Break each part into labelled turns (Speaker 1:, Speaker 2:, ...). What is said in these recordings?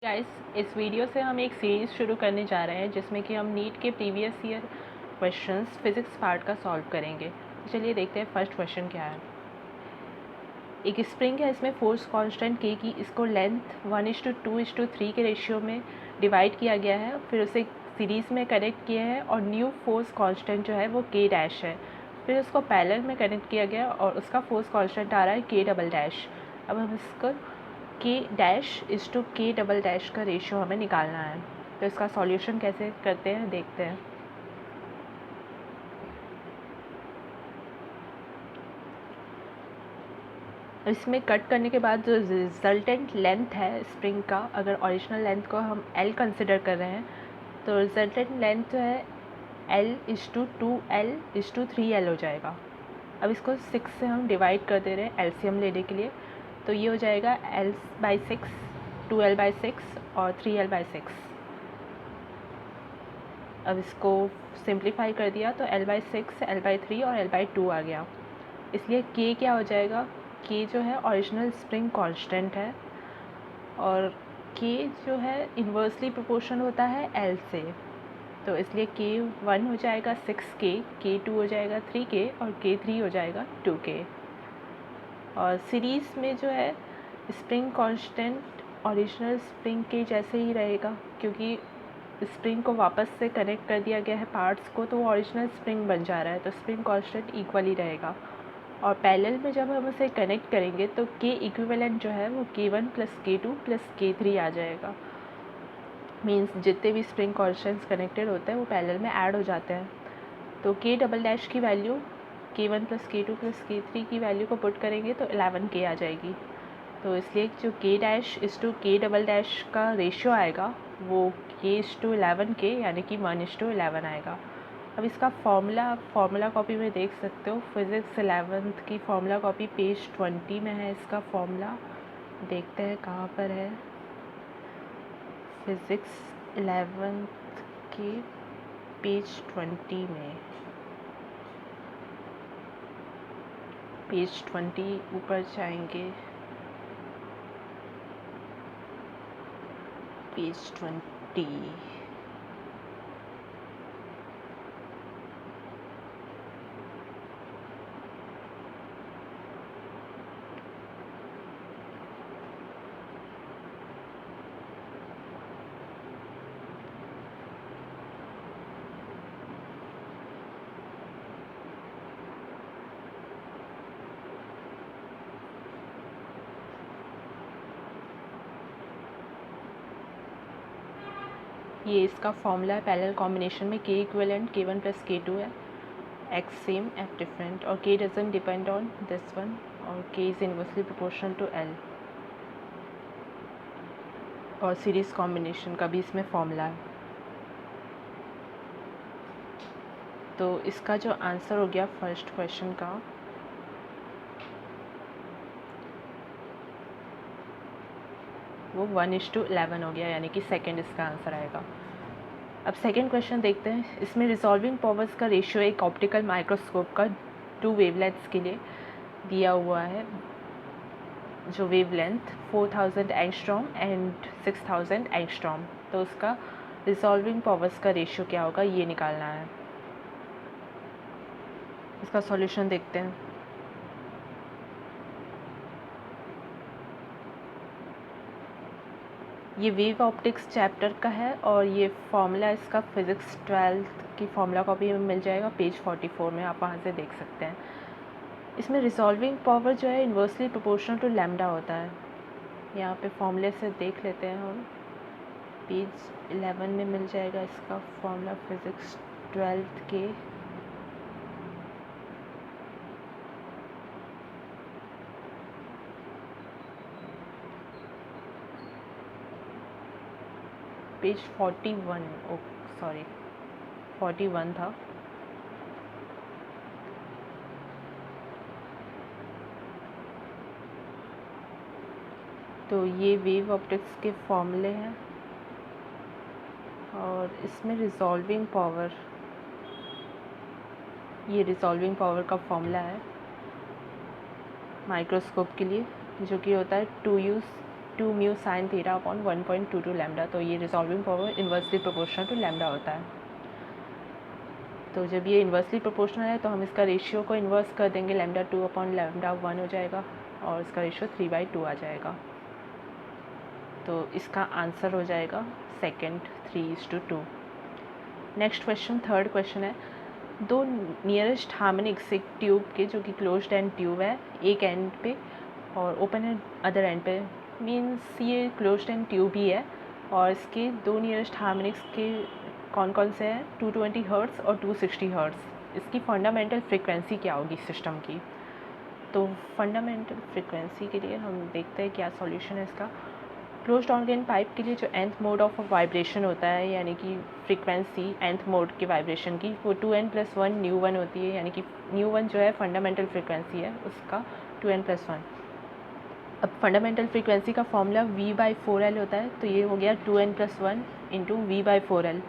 Speaker 1: Guys, इस video से हम एक सीरीज़ शुरू करने जा रहे हैं जिसमें कि हम नीट के previous year questions physics part का सॉल्व करेंगे। चलिए देखते हैं फर्स्ट क्वेश्चन क्या है। एक स्प्रिंग है, इसमें फोर्स कांस्टेंट के की इसको लेंथ 1:2:3 के रेशियो में डिवाइड किया गया है, फिर उसे सीरीज़ में कनेक्ट किया है और न्यू फोर्स कांस्टेंट जो है वो के डैश है। फिर उसको पैरेलल में कनेक्ट किया गया और उसका फोर्स कांस्टेंट आ रहा है के डबल डैश। अब हम इसको के डैश इज टू के डबल डैश का रेशियो हमें निकालना है। तो इसका सॉल्यूशन कैसे करते हैं देखते हैं। इसमें कट करने के बाद जो रिजल्टेंट लेंथ है स्प्रिंग का, अगर ओरिजिनल लेंथ को हम एल कंसिडर कर रहे हैं तो रिजल्टेंट लेंथ जो है L/2L/3L हो जाएगा। अब इसको 6 से हम डिवाइड कर दे रहे हैं एलसीएम लेने के लिए, तो ये हो जाएगा L/6, 2L/6 और 3L/6। अब इसको सिंप्लीफाई कर दिया तो L/6, L/3 और L/2 आ गया। इसलिए K क्या हो जाएगा, K जो है ओरिजिनल स्प्रिंग कांस्टेंट है और K जो है इन्वर्सली प्रोपोर्शनल होता है L से, तो इसलिए K1 हो जाएगा 6K, K2 हो जाएगा 3K और K3 हो जाएगा 2K। और सीरीज़ में जो है स्प्रिंग कांस्टेंट ओरिजिनल स्प्रिंग के जैसे ही रहेगा, क्योंकि स्प्रिंग को वापस से कनेक्ट कर दिया गया है पार्ट्स को, तो वो ओरिजिनल स्प्रिंग बन जा रहा है, तो स्प्रिंग कांस्टेंट इक्वल ही रहेगा। और पैरेलल में जब हम उसे कनेक्ट करेंगे तो के इक्विवेलेंट जो है वो K1 + K2 + K3 आ जाएगा। मीन्स जितने भी स्प्रिंग कांस्टेंट्स कनेक्टेड होते हैं वो पैरेलल में ऐड हो जाते हैं। तो के डबल डैश की वैल्यू K1 + K2 + K3 की वैल्यू को पुट करेंगे तो 11K आ जाएगी। तो इसलिए जो के डैश इस टू के डबल डैश का रेशियो आएगा वो K/11K यानी कि 1:11 आएगा। अब इसका फार्मूला कॉपी में देख सकते हो, फिज़िक्स 11th की फार्मूला कॉपी पेज 20 में है। इसका फार्मूला देखते हैं कहाँ पर है। फिज़िक्स 11th के पेज 20 में, पेज 20 ऊपर जाएंगे, पेज 20। ये इसका फॉर्मूला है पैरेलल कॉम्बिनेशन में K इक्विवेलेंट K1 + K2 है, X सेम F डिफरेंट और K doesn't depend on this one और K is inversely proportional to L। और सीरीज़ कॉम्बिनेशन का भी इसमें फॉर्मूला है। तो इसका जो आंसर हो गया फर्स्ट क्वेश्चन का, वो 1:11 हो गया, यानी कि सेकंड इसका आंसर आएगा। अब सेकंड क्वेश्चन देखते हैं। इसमें रिजॉल्विंग पावर्स का रेशियो एक ऑप्टिकल माइक्रोस्कोप का 2 वेवलेंथ्स के लिए दिया हुआ है, जो वेवलेंथ 4000 एंगस्ट्रॉम एंड 6000 एंगस्ट्रॉम। तो उसका रिजॉल्विंग पावर्स का रेशियो क्या होगा ये निकालना है। इसका सॉल्यूशन देखते हैं। ये वेव ऑप्टिक्स चैप्टर का है और ये फॉर्मूला इसका फिज़िक्स 12th की फॉर्मूला कॉपी में मिल जाएगा पेज 44 में, आप वहाँ से देख सकते हैं। इसमें रिजॉल्विंग पावर जो है इन्वर्सली प्रोपोर्शनल टू लैम्डा होता है। यहाँ पे फॉर्मूले से देख लेते हैं हम, पेज 11 में मिल जाएगा इसका फॉर्मूला फिज़िक्स 12th के। पेज 41, ओ सॉरी 41 था। तो ये वेव ऑप्टिक्स के फॉर्मूले हैं और इसमें रिजॉल्विंग पावर, ये रिजॉल्विंग पावर का फॉर्मूला है माइक्रोस्कोप के लिए, जो कि होता है 2U 2 mu sine theta upon 1.22 lambda. तो ये resolving power inversely proportional to lambda होता है। तो जब ये इन्वर्सली प्रोपोर्शनल है तो हम इसका रेशियो को इन्वर्स कर देंगे, लैम्डा 2 अपॉन लैम्डा 1 हो जाएगा और इसका रेशियो 3/2 आ जाएगा। तो इसका आंसर हो जाएगा second 3:2। Next question, third question है, दो नियरेस्ट हार्मोनिक्स एक ट्यूब के जो कि क्लोज्ड एंड ट्यूब है, एक एंड पे और ओपन एंड अदर एंड पे, मीन्स ये क्लोज्ड एंड ट्यूब ही है और इसके दो नियरेस्ट हार्मोनिक्स के कौन कौन से हैं, 220 हर्ट्ज़ और 260 हर्ट्ज़। इसकी फंडामेंटल फ्रिक्वेंसी क्या होगी सिस्टम की। तो फंडामेंटल फ्रिक्वेंसी के लिए हम देखते हैं क्या सॉल्यूशन है इसका। क्लोज्ड ऑर्गन पाइप के लिए जो nth मोड ऑफ वाइब्रेशन होता है, यानी कि फ्रीक्वेंसी nth मोड के वाइब्रेशन की, वो 2n+1 ν1 होती है, यानी कि ν1 जो है फंडामेंटल फ्रिक्वेंसी है उसका 2n+1। अब फंडामेंटल फ्रिक्वेंसी का फॉर्मूला v/4l होता है, तो ये हो गया 2n+1 इंटू v/4l।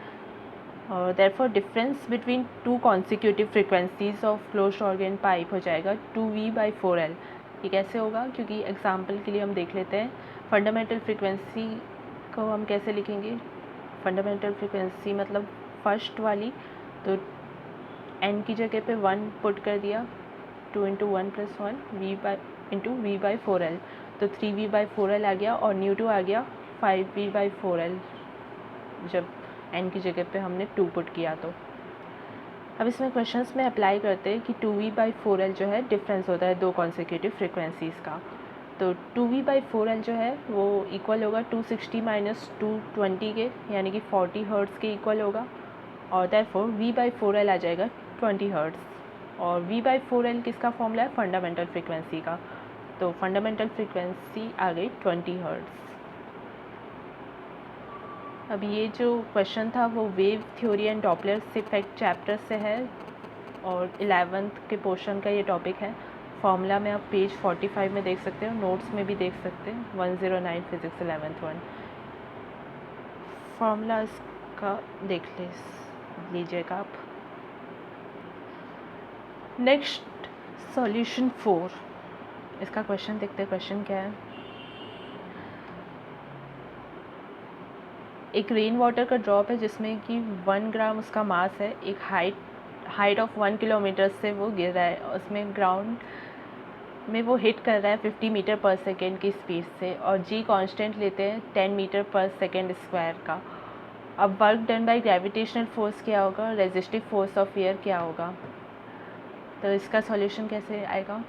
Speaker 1: और therefore difference between two consecutive frequencies of closed organ pipe हो जाएगा 2v/4l। ये कैसे होगा, क्योंकि एग्जाम्पल के लिए हम देख लेते हैं फंडामेंटल फ्रिक्वेंसी को हम कैसे लिखेंगे। फंडामेंटल फ्रिक्वेंसी मतलब फर्स्ट वाली, तो n की जगह पे 1 पुट कर दिया, 2 इंटू 1+1 v/4l, तो 3v/4l आ गया और ν2 आ गया 5v/4l जब n की जगह पे हमने 2 पुट किया। तो अब इसमें क्वेश्चंस में अप्लाई करते हैं कि 2v/4l जो है डिफरेंस होता है दो कॉन्सिक्यूटिव फ्रिक्वेंसीज़ का। तो 2v/4l जो है वो इक्वल होगा 260 माइनस 220 के, यानी कि 40 हर्ट्ज़ के इक्वल होगा और देयरफॉर v/4l आ जाएगा 20 हर्ट्ज़। और v/4l किसका फॉर्मूला है, फंडामेंटल फ्रिक्वेंसी का। तो फंडामेंटल फ्रिक्वेंसी आ गई 20 हर्ट्ज़। अब ये जो क्वेश्चन था वो wave theory and Doppler's effect chapter से है और 11th के पोर्शन का ये टॉपिक है। फॉर्मूला में आप पेज 45 में देख सकते हो, नोट्स में भी देख सकते हैं, 109 फिजिक्स 11th 1। फॉर्मूला इसका देख लीजिएगा आप। नेक्स्ट सॉल्यूशन 4, इसका क्वेश्चन देखते हैं। क्वेश्चन क्या है, एक रेन वाटर का ड्रॉप है जिसमें कि 1 ग्राम उसका मास है, एक हाइट ऑफ 1 किलोमीटर से वो गिर रहा है, उसमें ग्राउंड में वो हिट कर रहा है 50 मीटर पर सेकेंड की स्पीड से और जी कांस्टेंट लेते हैं 10 मीटर पर सेकेंड स्क्वायर का। अब work done by gravitational force क्या होगा, रेजिस्टिव फोर्स ऑफ एयर क्या होगा। तो इसका सॉल्यूशन कैसे आएगा,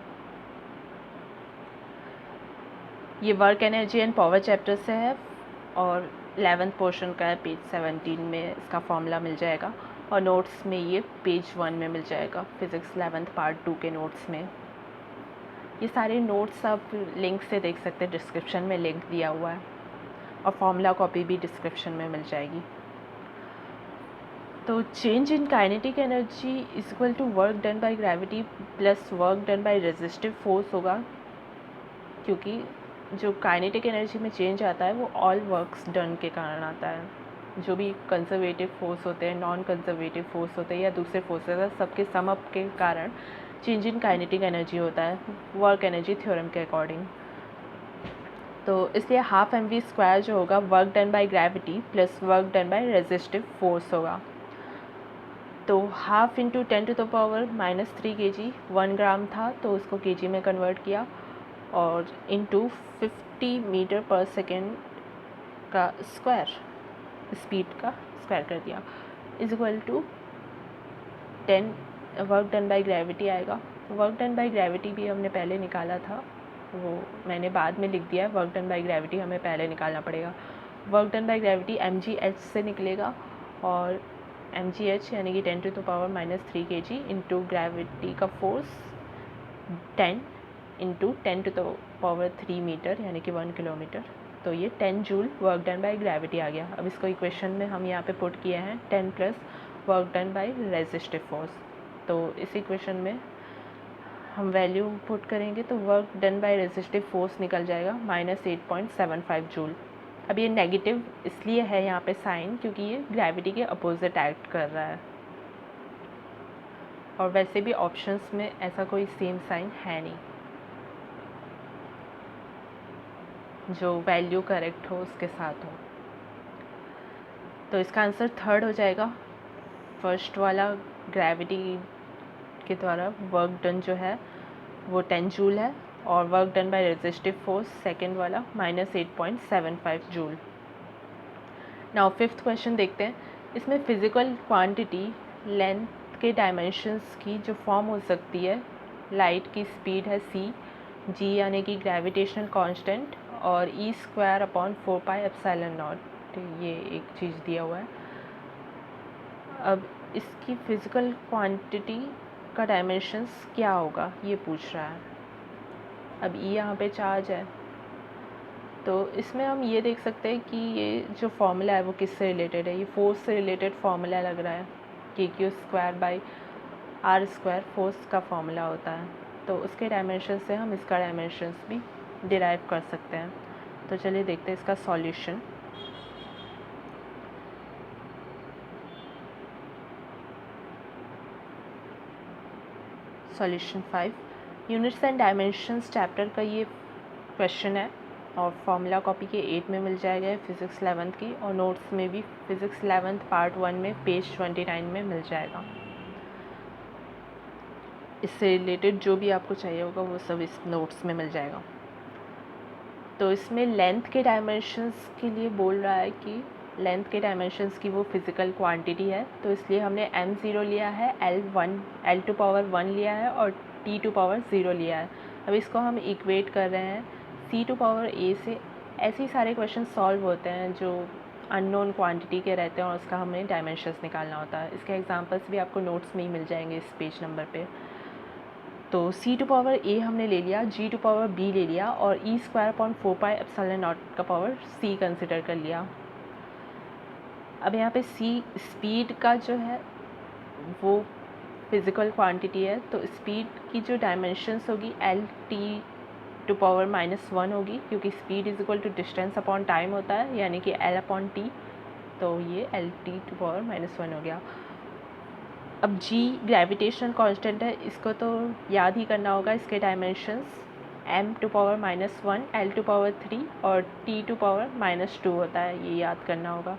Speaker 1: ये work energy and power chapter से है और 11th पोर्शन का है, पेज 17 में इसका फॉर्मूला मिल जाएगा और नोट्स में ये पेज 1 में मिल जाएगा, फिज़िक्स 11th पार्ट 2 के नोट्स में। ये सारे नोट्स आप लिंक से देख सकते हैं, डिस्क्रिप्शन में लिंक दिया हुआ है और फॉर्मूला कॉपी भी डिस्क्रिप्शन में मिल जाएगी। तो change in kinetic energy is equal to work done by gravity plus work done by resistive force होगा, क्योंकि जो काइनेटिक एनर्जी में चेंज आता है वो ऑल वर्क्स डन के कारण आता है। जो भी कंजर्वेटिव फोर्स होते हैं, नॉन कंजर्वेटिव फोर्स होते हैं या दूसरे फोर्सेस हैं, सबके सम अप के कारण चेंज इन काइनेटिक एनर्जी होता है वर्क एनर्जी थ्योरम के अकॉर्डिंग। तो इसलिए ½ mv² जो होगा work done by gravity plus work done by resistive force होगा। तो ½ इंटू 10⁻³ kg 1 ग्राम था तो उसको kg में कन्वर्ट किया और इंटू 50 मीटर पर सेकेंड का स्क्वायर, स्पीड का स्क्वायर कर दिया, is equal to 10 work done by gravity आएगा। वर्क डन बाय ग्रेविटी भी हमने पहले निकाला था, वो मैंने बाद में लिख दिया है, वर्क डन बाय ग्रेविटी हमें पहले निकालना पड़ेगा। Work done by gravity mgh से निकलेगा और mgh यानी कि 10⁻³ kg इंटू ग्रेविटी का फोर्स 10 इंटू 10⁻³ मीटर यानी कि 1 किलोमीटर, तो ये 10 joule work done by gravity आ गया। अब इसको इक्वेशन में हम यहाँ पे पुट किए हैं 10 plus work done by resistive force, तो इस इक्वेशन में हम वैल्यू पुट करेंगे तो work done by resistive force निकल जाएगा -8.75 जूल। अब ये नेगेटिव इसलिए है यहाँ पे साइन क्योंकि ये ग्रेविटी के अपोजिट एक्ट कर रहा है और वैसे भी ऑप्शंस में ऐसा कोई सेम साइन है नहीं। जो वैल्यू करेक्ट हो उसके साथ हो। तो इसका आंसर थर्ड हो जाएगा। फर्स्ट वाला ग्रेविटी के द्वारा वर्क डन जो है वो 10 जूल है, और work done by resistive force second वाला -8.75 जूल। नाउ फिफ्थ क्वेश्चन देखते हैं। इसमें फिजिकल क्वांटिटी लेंथ के डायमेंशंस की जो फॉर्म हो सकती है, लाइट की स्पीड है c, g यानी कि ग्रेविटेशनल कांस्टेंट, और E²/4πε0, ये एक चीज़ दिया हुआ है। अब इसकी फिजिकल क्वांटिटी का डायमेंशंस क्या होगा ये पूछ रहा है। अब E यहाँ पे चार्ज है, तो इसमें हम ये देख सकते हैं कि ये जो फॉर्मूला है वो किससे रिलेटेड है। ये फोर्स से रिलेटेड फॉर्मूला लग रहा है। kq²/r², फोर्स का फॉर्मूला होता है, तो उसके डायमेंशन से हम इसका डायमेंशंस भी डिराइव कर सकते हैं। तो चलिए देखते हैं इसका solution. Solution 5 units and dimensions chapter का ये क्वेश्चन है, और फॉर्मूला कॉपी के 8 में मिल जाएगा फिज़िक्स 11th की, और नोट्स में भी फिज़िक्स 11th पार्ट 1 में पेज 29 में मिल जाएगा। इससे रिलेटेड जो भी आपको चाहिए होगा वो सब इस नोट्स में मिल जाएगा। तो इसमें लेंथ के डायमेंशंस के लिए बोल रहा है कि लेंथ के डायमेंशंस की वो फिज़िकल क्वांटिटी है, तो इसलिए हमने m0 लिया है, l2 लिया है, और t2 लिया है। अब इसको हम इक्वेट कर रहे हैं c2a से। ऐसे ही सारे क्वेश्चन सॉल्व होते हैं जो अननोन क्वांटिटी के रहते हैं और उसका हमें डायमेंशंस निकालना होता है। इसके एग्जांपल्स भी आपको नोट्स में ही मिल जाएंगे इस पेज नंबर पे। तो c2a हमने ले लिया, g2b ले लिया, और E²/4πε0 का पावर c कंसिडर कर लिया। अब यहाँ पे c स्पीड का जो है वो फिज़िकल क्वांटिटी है, तो स्पीड की जो डायमेंशंस होगी Lt⁻⁻1 होगी, क्योंकि स्पीड = डिस्टेंस अपॉन टाइम होता है, यानी कि L/T, तो ये Lt⁻⁻1 हो गया। अब g ग्रेविटेशनल कांस्टेंट है, इसको तो याद ही करना होगा। इसके डायमेंशंस m⁻⁻1, L⁻3 और T⁻⁻2 होता है, ये याद करना होगा।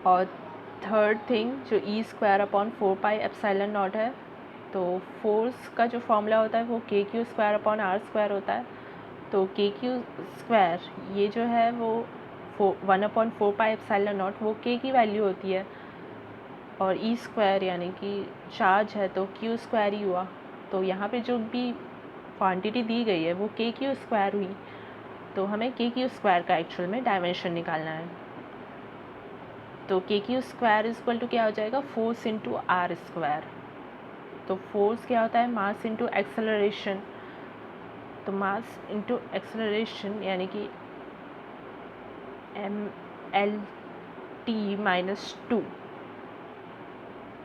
Speaker 1: और थर्ड थिंग जो E²/4πε0 है, तो फोर्स का जो फॉर्मूला होता है वो kq²/r² होता है। तो kq² ये जो है वो 1/4πε0 वो k की वैल्यू होती है, और E² यानी कि चार्ज है तो q² ही हुआ। तो यहाँ पे जो भी क्वांटिटी दी गई है वो kq² हुई, तो हमें kq² का एक्चुअल में डायमेंशन निकालना है। तो kq² क्या हो जाएगा, फोर्स इंटू r²। तो फोर्स क्या होता है, मास इंटू एक्सेलरेशन। तो मास इंटू एक्सेलरेशन यानी कि mlt−2,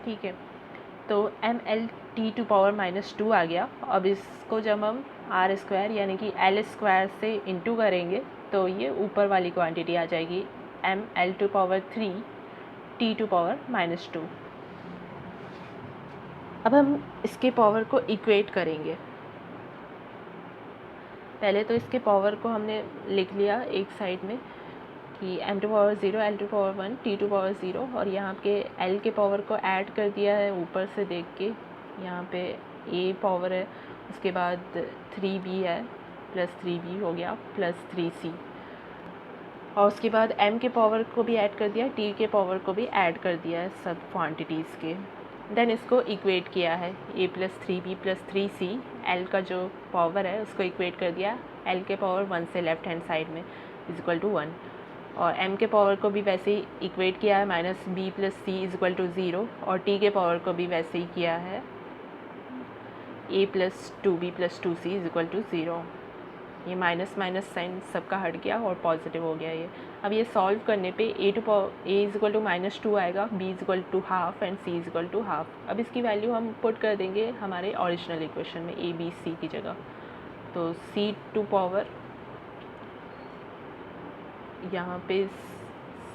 Speaker 1: ठीक है। तो mlt⁻⁻2 आ गया। अब इसको जब हम r² यानी कि l² से इंटू करेंगे तो ये ऊपर वाली क्वांटिटी आ जाएगी ml⁻3 t⁻⁻2। अब हम इसके पावर को इक्वेट करेंगे। पहले तो इसके पावर को हमने लिख लिया एक साइड में कि m⁻0 l⁻1 t⁻0, और यहाँ के l के पावर को ऐड कर दिया है ऊपर से देख के। यहाँ पे a पावर है, उसके बाद 3b है, +3b हो गया, +3c, और उसके बाद m के पावर को भी ऐड कर दिया, t के पावर को भी ऐड कर दिया है सब क्वांटिटीज़ के। देन इसको इक्वेट किया है a +3b +3c, l का जो पावर है उसको इक्वेट कर दिया l के पावर 1 से लेफ्ट हैंड साइड में =1, और m के पावर को भी वैसे ही इक्वेट किया है -b + c =0, और t के पावर को भी वैसे ही किया है a + 2b + 2c =0। ये माइनस माइनस साइन सबका हट गया और पॉजिटिव हो गया ये। अब ये सॉल्व करने पे a = -2 आएगा, b = ½ एंड c = ½ अब इसकी वैल्यू हम पुट कर देंगे हमारे ओरिजिनल इक्वेशन में a b c की जगह। तो c⁻, यहाँ पे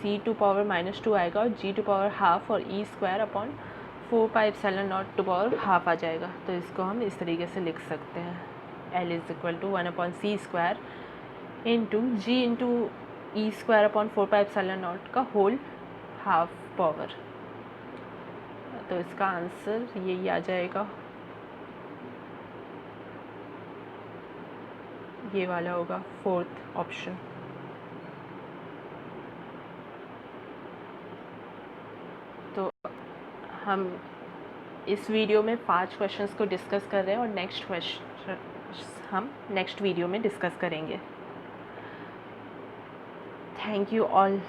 Speaker 1: c⁻⁻2 आएगा, और g⁻½ और E²/4πε0² आ जाएगा। तो इसको हम इस तरीके से लिख सकते हैं, L = 1/c², इंटू जी इंटू ई स्क्वायर अपॉन 4πε0 का होल हाफ पावर। तो इसका आंसर यही आ जाएगा, ये वाला होगा, फोर्थ ऑप्शन। तो हम इस वीडियो में 5 क्वेश्चंस को डिस्कस कर रहे हैं और नेक्स्ट क्वेश्चन हम नेक्स्ट वीडियो में डिस्कस करेंगे। Thank you all.